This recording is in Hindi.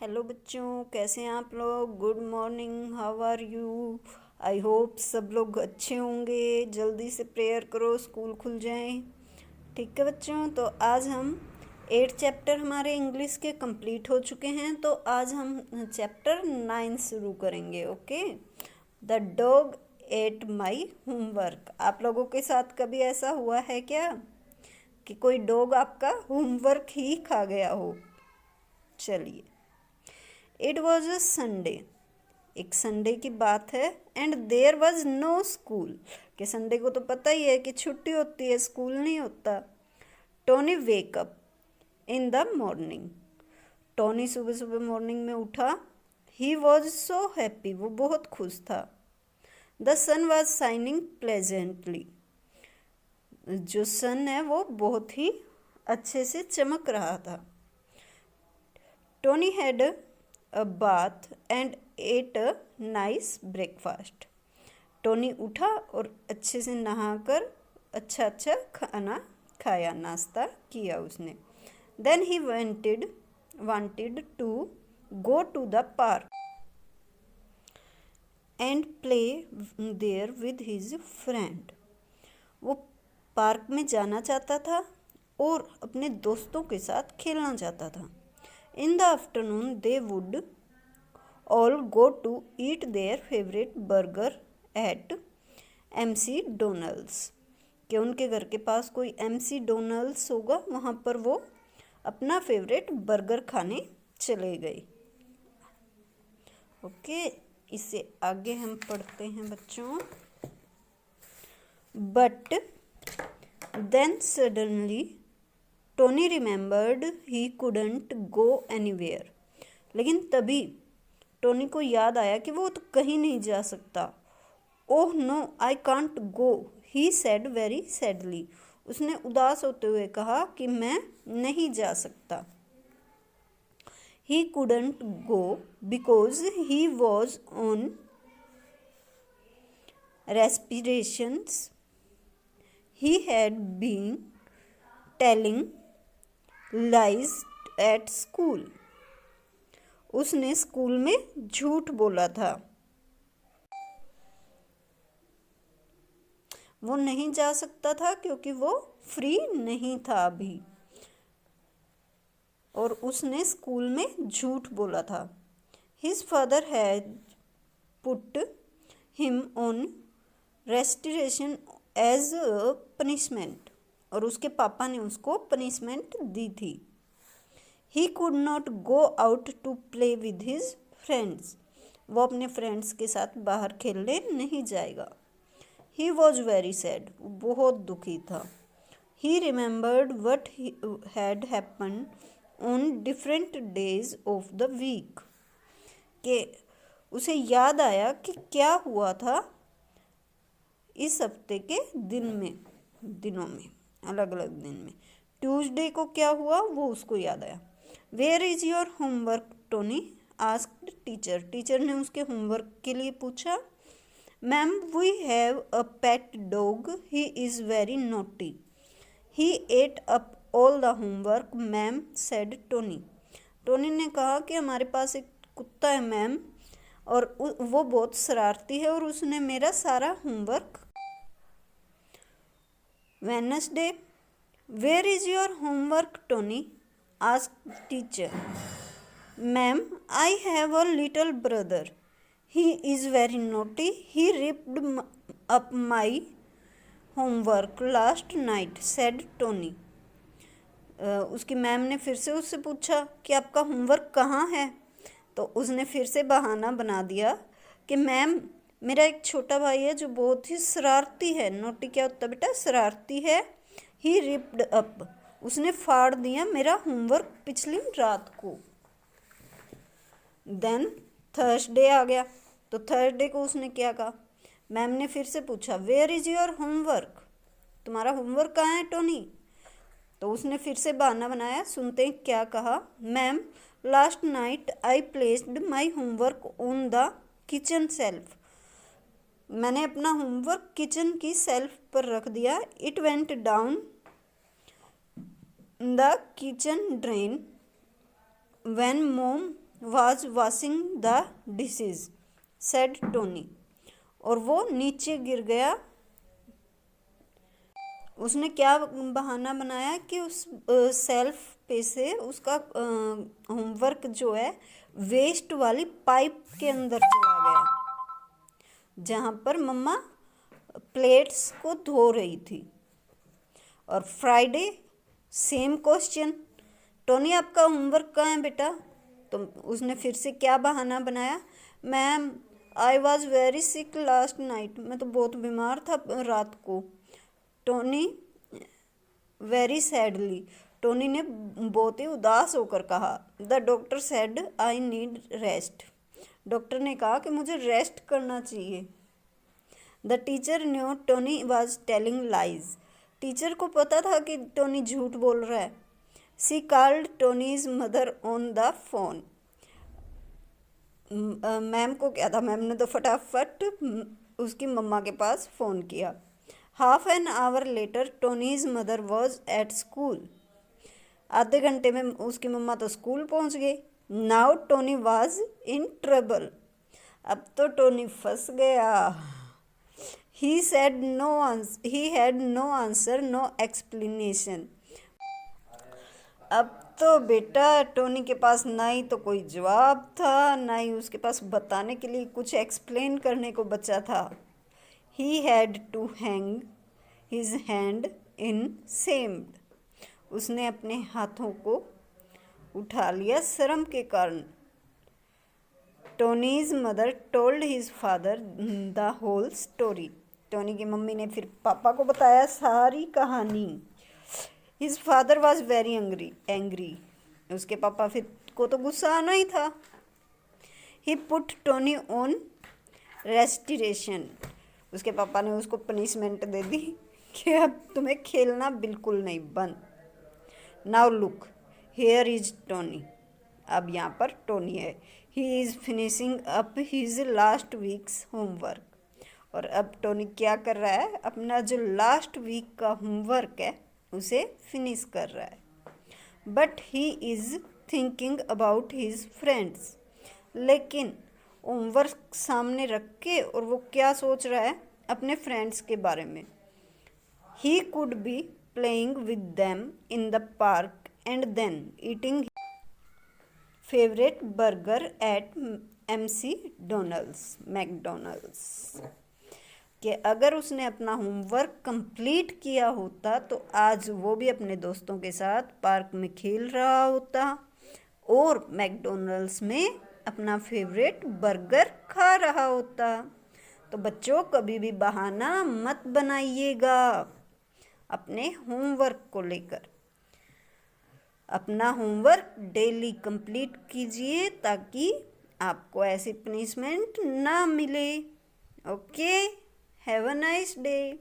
हेलो बच्चों, कैसे हैं आप लोग। Good morning, how are you. I hope सब लोग अच्छे होंगे। जल्दी से प्रेयर करो, स्कूल खुल जाएं। ठीक है बच्चों, तो आज हम 8 चैप्टर हमारे इंग्लिश के कंप्लीट हो चुके हैं। तो आज हम चैप्टर 9 शुरू करेंगे। Okay. The dog at my homework. आप लोगों के साथ कभी ऐसा हुआ है क्या कि कोई डॉग आपका होमवर्क ही खा गया हो। चलिए। It was a Sunday. एक संडे की बात है। And there was no school. कि संडे को तो पता ही है कि छुट्टी होती है, स्कूल नहीं होता। Tony wake up in the morning. Tony सुबह सुबह मॉर्निंग में उठा। He was so happy. वो बहुत खुश था। The sun was shining pleasantly. जो सन है वो बहुत ही अच्छे से चमक रहा था। Tony had a bath and at a nice breakfast. Tony उठा और अच्छे से नहाकर अच्छा अच्छा खाना खाया, नाश्ता किया उसने। Then he wanted to go to the park and play there with his friend. वो पार्क में जाना चाहता था और अपने दोस्तों के साथ खेलना चाहता था। In the afternoon they would all go to eat their favorite burger at MC Donald's. कि उनके घर के पास कोई MC डोनल्ड्स होगा, वहाँ पर वो अपना फेवरेट बर्गर खाने चले गए। ओके, इससे आगे हम पढ़ते हैं बच्चों। But then suddenly Tony remembered he couldn't go anywhere. लेकिन तभी टोनी को याद आया कि वो तो कहीं नहीं जा सकता। Oh no, I can't go, he said very sadly. उसने उदास होते हुए कहा कि मैं नहीं जा सकता। He couldn't go because he was on restrictions. He had been telling lies at school. उसने स्कूल में झूठ बोला था। वो नहीं जा सकता था क्योंकि वो फ्री नहीं था अभी, और उसने स्कूल में झूठ बोला था। His father had put him on restriction as a punishment. और उसके पापा ने उसको पनिशमेंट दी थी। He could not go out to play with his friends. वो अपने फ्रेंड्स के साथ बाहर खेलने नहीं जाएगा। He was very sad. वो बहुत दुखी था। He remembered what had happen on different days of the week. के उसे याद आया कि क्या हुआ था इस हफ्ते के दिनों में, अलग अलग दिन में। ट्यूसडे को क्या हुआ वो उसको याद आया। Where is your homework Tony asked teacher. Teacher ने उसके होमवर्क के लिए पूछा। Ma'am, we have a pet dog, he is very naughty. He ate up all the homework ma'am, said Tony. Tony ने कहा कि हमारे पास एक कुत्ता है मैम, और वो बहुत शरारती है और उसने मेरा सारा homework. Wednesday, where is your homework Tony asked teacher. Ma'am, I have a little brother, he is very naughty, he ripped up my homework last night, said Tony. उसकी मैम ने फिर से उससे पूछा कि आपका होमवर्क कहाँ है। तो उसने फिर से बहाना बना दिया कि मैम, मेरा एक छोटा भाई है जो बहुत ही शरारती है। नोटी क्या होता बेटा? शरारती है। ही रिप्ड अप, उसने फाड़ दिया मेरा होमवर्क पिछली रात को। देन थर्सडे आ गया। तो थर्सडे को उसने क्या कहा? मैम ने फिर से पूछा, वेयर इज योर होमवर्क? तुम्हारा होमवर्क कहाँ है टोनी? तो उसने फिर से बहाना बनाया। सुनते हैं क्या कहा। Ma'am, last night I placed my homework on the kitchen self. मैंने अपना होमवर्क किचन की सेल्फ पर रख दिया। It went down the kitchen drain when mom was washing the dishes, said Tony. और वो नीचे गिर गया। उसने क्या बहाना बनाया कि उस सेल्फ पे से उसका होमवर्क जो है वेस्ट वाली पाइप के अंदर चला गया, जहाँ पर मम्मा प्लेट्स को धो रही थी। और फ्राइडे सेम क्वेश्चन, टोनी आपका होमवर्क कहाँ है बेटा? तो उसने फिर से क्या बहाना बनाया, ma'am I was very sick last night, मैं तो बहुत बीमार था रात को। टोनी वेरी सैडली, टोनी ने बहुत ही उदास होकर कहा। The doctor said I need rest, doctor ने कहा कि मुझे रेस्ट करना चाहिए। The teacher knew Tony was telling lies, teacher को पता था कि टोनी झूठ बोल रहा है। She called Tony's mother on the phone, ma'am को क्या था, मैम ने तो फटाफट उसकी मम्मा के पास फ़ोन किया। Half an hour later Tony's mother was at school, आधे घंटे में उसकी मम्मा तो स्कूल पहुंच गई। Now Tony was in trouble, अब तो टोनी फंस गया। He had no answer no explanation, अब तो बेटा टोनी के पास ना ही तो कोई जवाब था, ना ही उसके पास बताने के लिए कुछ एक्सप्लेन करने को बचा था। He had to hang his hand in shamed, उसने अपने हाथों को उठा लिया शर्म के कारण। Tony's mother told his father the whole story, Tony की मम्मी ने फिर पापा को बताया सारी कहानी। His father was very angry, उसके पापा फिर को तो गुस्सा आना ही था। He put Tony on restriction, उसके पापा ने उसको पनिशमेंट दे दी कि अब तुम्हें खेलना बिल्कुल नहीं, बंद। Now look here is Tony, अब यहाँ पर टोनी है। He is finishing up his last weeks homework, और अब टोनी क्या कर रहा है, अपना जो लास्ट वीक का होमवर्क है उसे फिनिश कर रहा है। But he is thinking about his friends, लेकिन होमवर्क सामने रख के और वो क्या सोच रहा है, अपने फ्रेंड्स के बारे में। He could be playing with them in the park and then eating favourite burger at McDonald's, कि अगर उसने अपना होमवर्क कंप्लीट किया होता तो आज वो भी अपने दोस्तों के साथ पार्क में खेल रहा होता और मैकडोनल्ड्स में अपना फेवरेट बर्गर खा रहा होता। तो बच्चों कभी भी बहाना मत बनाइएगा अपने होमवर्क को लेकर। अपना होमवर्क डेली कंप्लीट कीजिए ताकि आपको ऐसी पनिशमेंट ना मिले। Okay, have a nice day.